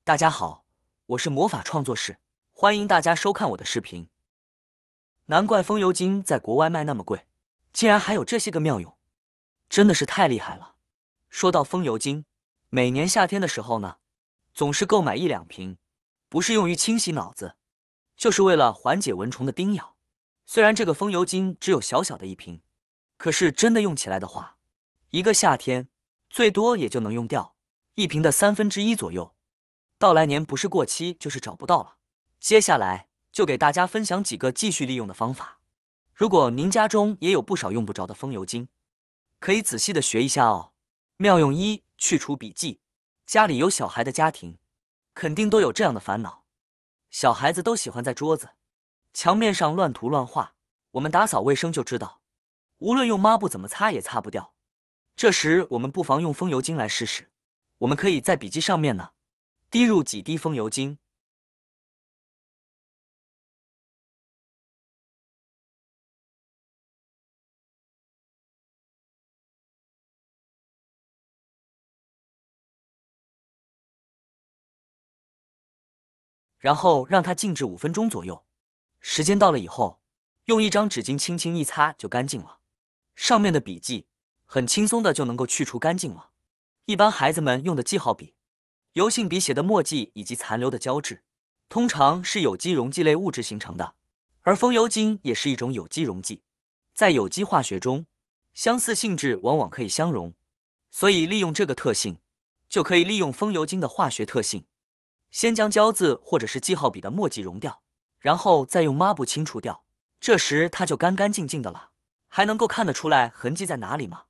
大家好，我是魔法创作室，欢迎大家收看我的视频。难怪风油精在国外卖那么贵，竟然还有这些个妙用，真的是太厉害了。说到风油精，每年夏天的时候呢，总是购买一两瓶，不是用于清洗脑子，就是为了缓解蚊虫的叮咬。虽然这个风油精只有小小的一瓶，可是真的用起来的话，一个夏天最多也就能用掉一瓶的1/3左右。到来年不是过期就是找不到了。接下来就给大家分享几个继续利用的方法。如果您家中也有不少用不着的风油精，可以仔细的学一下哦。妙用一：去除笔记。家里有小孩的家庭，肯定都有这样的烦恼：小孩子都喜欢在桌子、墙面上乱涂乱画，我们打扫卫生就知道，无论用抹布怎么擦也擦不掉。这时我们不妨用风油精来试试。我们可以在笔记上面呢滴入几滴风油精，然后让它静置5分钟左右。时间到了以后，用一张纸巾轻轻一擦就干净了。上面的笔记很轻松的就能够去除干净了。一般孩子们用的记号笔、油性笔写的墨迹以及残留的胶质，通常是有机溶剂类物质形成的，而风油精也是一种有机溶剂。在有机化学中，相似性质往往可以相容，所以利用这个特性，就可以利用风油精的化学特性。先将胶字或者是记号笔的墨迹溶掉，然后再用抹布清除掉，这时它就干干净净的了。还能够看得出来痕迹在哪里吗？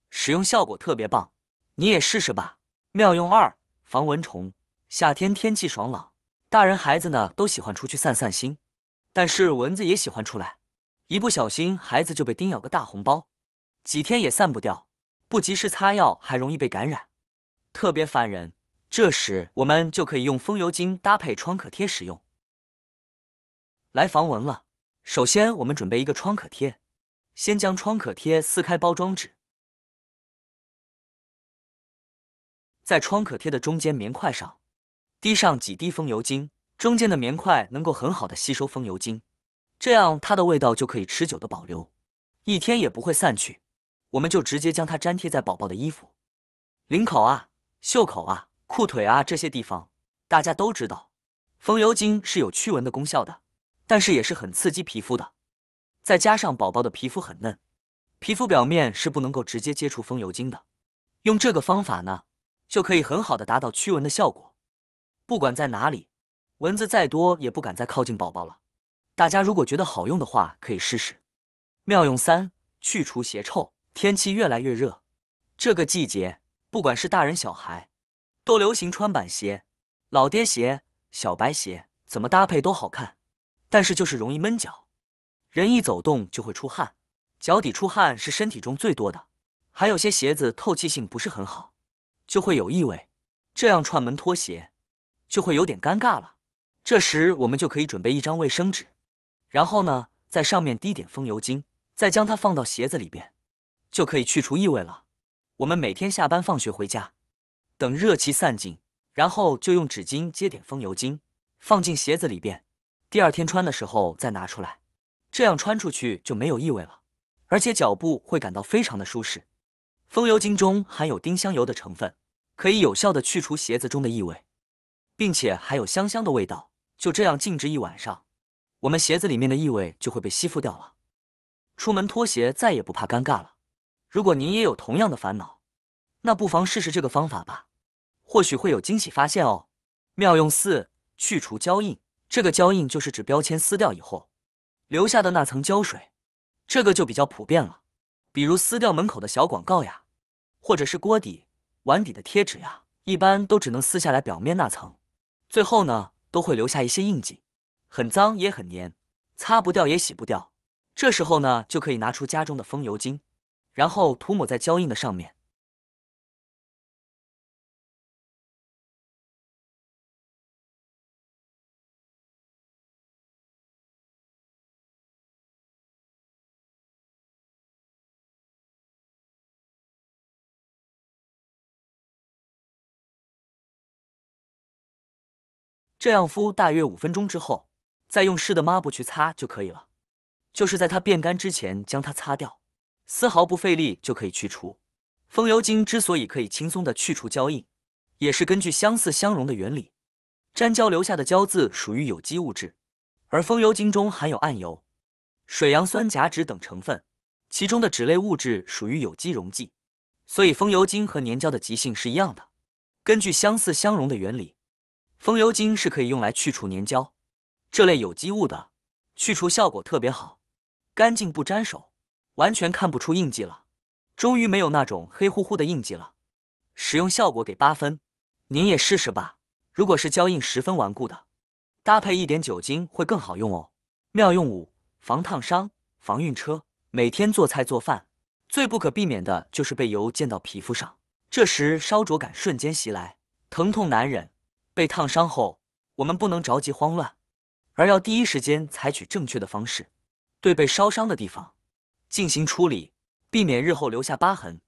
使用效果特别棒，你也试试吧。妙用二：防蚊虫。夏天天气爽朗，大人孩子呢都喜欢出去散散心，但是蚊子也喜欢出来，一不小心孩子就被叮咬个大红包，几天也散不掉，不及时擦药还容易被感染，特别烦人。这时我们就可以用风油精搭配创可贴使用，来防蚊了。首先我们准备一个创可贴，先将创可贴撕开包装纸，在创可贴的中间棉块上滴上几滴风油精，中间的棉块能够很好的吸收风油精，这样它的味道就可以持久的保留，一天也不会散去。我们就直接将它粘贴在宝宝的衣服、领口啊、袖口啊、裤腿啊这些地方。大家都知道，风油精是有驱蚊的功效的，但是也是很刺激皮肤的。再加上宝宝的皮肤很嫩，皮肤表面是不能够直接接触风油精的。用这个方法呢，就可以很好的达到驱蚊的效果。不管在哪里，蚊子再多也不敢再靠近宝宝了。大家如果觉得好用的话，可以试试。妙用三：去除鞋臭。天气越来越热，这个季节，不管是大人小孩，都流行穿板鞋、老爹鞋、小白鞋，怎么搭配都好看，但是就是容易闷脚。人一走动就会出汗，脚底出汗是身体中最多的，还有些鞋子透气性不是很好，就会有异味，这样串门脱鞋就会有点尴尬了。这时我们就可以准备一张卫生纸，然后呢，在上面滴点风油精，再将它放到鞋子里边，就可以去除异味了。我们每天下班放学回家，等热气散尽，然后就用纸巾接点风油精，放进鞋子里边，第二天穿的时候再拿出来，这样穿出去就没有异味了，而且脚部会感到非常的舒适。风油精中含有丁香油的成分，可以有效的去除鞋子中的异味，并且还有香香的味道。就这样静置一晚上，我们鞋子里面的异味就会被吸附掉了，出门脱鞋再也不怕尴尬了。如果您也有同样的烦恼，那不妨试试这个方法吧，或许会有惊喜发现哦。妙用四：去除胶印。这个胶印就是指标签撕掉以后留下的那层胶水，这个就比较普遍了，比如撕掉门口的小广告呀，或者是锅底、碗底的贴纸呀，一般都只能撕下来表面那层，最后呢都会留下一些印记，很脏也很黏，擦不掉也洗不掉。这时候呢，就可以拿出家中的风油精，然后涂抹在胶印的上面。这样敷大约5分钟之后，再用湿的抹布去擦就可以了。就是在它变干之前将它擦掉，丝毫不费力就可以去除。风油精之所以可以轻松地去除胶印，也是根据相似相溶的原理。粘胶留下的胶渍属于有机物质，而风油精中含有桉油、水杨酸甲酯等成分，其中的酯类物质属于有机溶剂，所以风油精和粘胶的极性是一样的。根据相似相溶的原理，风油精是可以用来去除粘胶这类有机物的，去除效果特别好，干净不沾手，完全看不出印记了。终于没有那种黑乎乎的印记了，使用效果给8分，您也试试吧。如果是胶印十分顽固的，搭配一点酒精会更好用哦。妙用5：防烫伤、防晕车。每天做菜做饭，最不可避免的就是被油溅到皮肤上，这时烧灼感瞬间袭来，疼痛难忍。被烫伤后，我们不能着急慌乱，而要第一时间采取正确的方式，对被烧伤的地方进行处理，避免日后留下疤痕。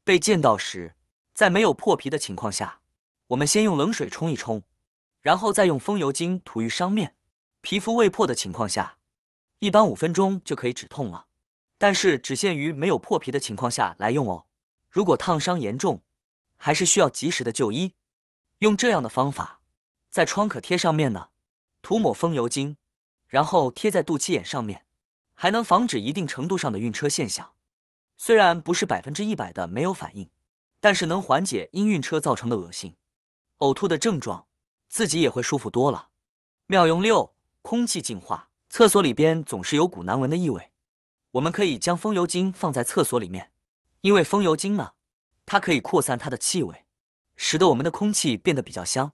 被溅到时，在没有破皮的情况下，我们先用冷水冲一冲，然后再用风油精涂于伤面。皮肤未破的情况下，一般5分钟就可以止痛了，但是只限于没有破皮的情况下来用哦。如果烫伤严重，还是需要及时的就医。用这样的方法，在创可贴上面呢，涂抹风油精，然后贴在肚脐眼上面，还能防止一定程度上的晕车现象。虽然不是100%的没有反应，但是能缓解因晕车造成的恶心、呕吐的症状，自己也会舒服多了。妙用6：空气净化。厕所里边总是有股难闻的异味，我们可以将风油精放在厕所里面，因为风油精呢，它可以扩散它的气味，使得我们的空气变得比较香，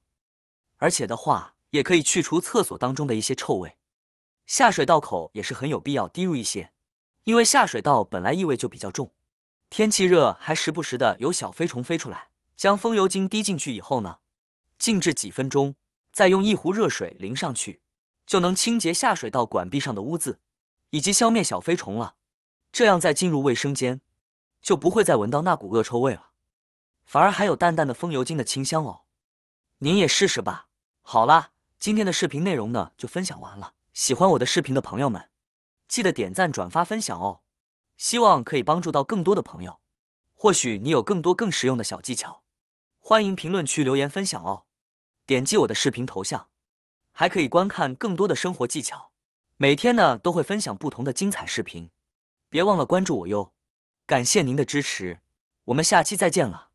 而且的话也可以去除厕所当中的一些臭味。下水道口也是很有必要滴入一些，因为下水道本来异味就比较重，天气热还时不时的有小飞虫飞出来。将风油精滴进去以后呢，静置几分钟，再用1壶热水淋上去，就能清洁下水道管壁上的污渍，以及消灭小飞虫了。这样再进入卫生间，就不会再闻到那股恶臭味了，反而还有淡淡的风油精的清香哦。您也试试吧。好啦，今天的视频内容呢就分享完了。喜欢我的视频的朋友们，记得点赞、转发、分享哦。希望可以帮助到更多的朋友。或许你有更多更实用的小技巧，欢迎评论区留言分享哦。点击我的视频头像，还可以观看更多的生活技巧。每天呢都会分享不同的精彩视频，别忘了关注我哟。感谢您的支持，我们下期再见了。